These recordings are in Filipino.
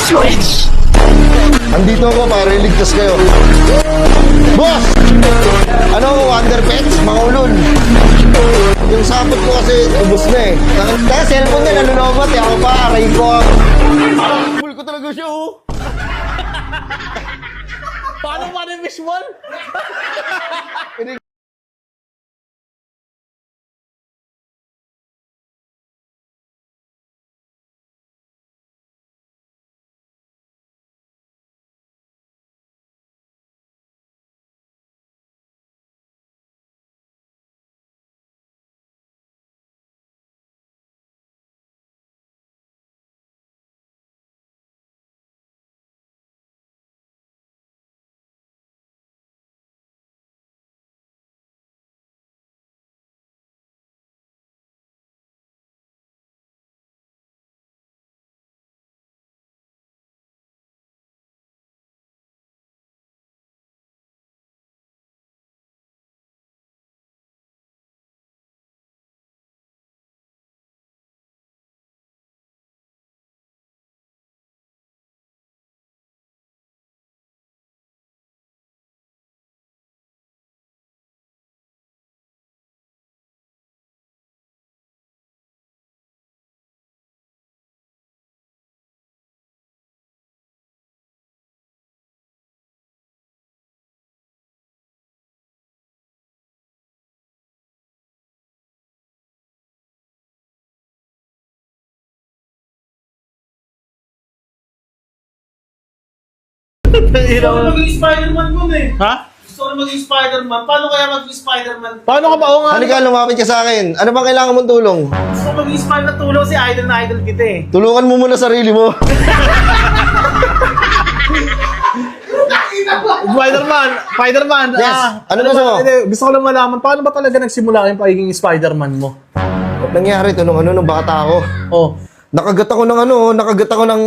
Switch! Andito ako para iligtas kayo. Boss! Ano ako, Wonder Pets? Mga ulol. Yung sapot ko kasi ubos na eh. Kaya cellphone niya nanunobat eh. Ako pa, aray ko. Full ko talaga siya oh. Paano pa rin visual? Gusto ko maging Spider-Man mo eh. Ha? Gusto ko maging Spider-Man. Paano kaya maging Spider-Man? Paano ka ba? Oo nga. Halika, lumapit ka sa akin. Ano bang kailangan mong tulong? Gusto ko maging Spider-Man. Tulong si idol na idol kita eh. Tulungan mo muna sarili mo. Spider-Man. Yes. Ano gusto mo? Gusto ko lang malaman, paano ba talaga nagsimula yung pagiging Spider-Man mo? Nangyari ito nung bata ako. Oh, Nakagat ako ng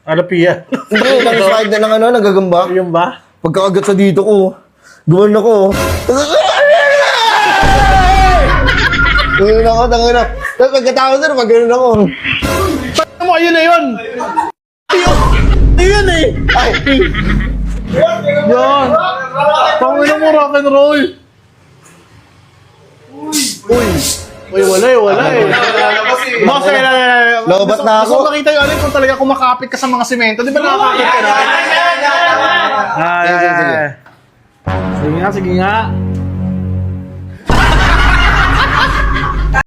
Alapia. hindi, ng spider ng nagagamba. Yung ba? Pagkakagat sa dito ko, gumanon ako. Gumanon ako, tangina. Tapos pagkatapos na, pag-ganon ako. Paano mo, ayun na yun! Ayun eh! Ay, Yan! Pangina mo, rock and roll! Uy, wala eh. Boss, Lobat na ako. Gusto ko makita yung alin kung talaga kumakapit ka sa mga semento. Di ba nakakapit ka na? Sige. Sige nga.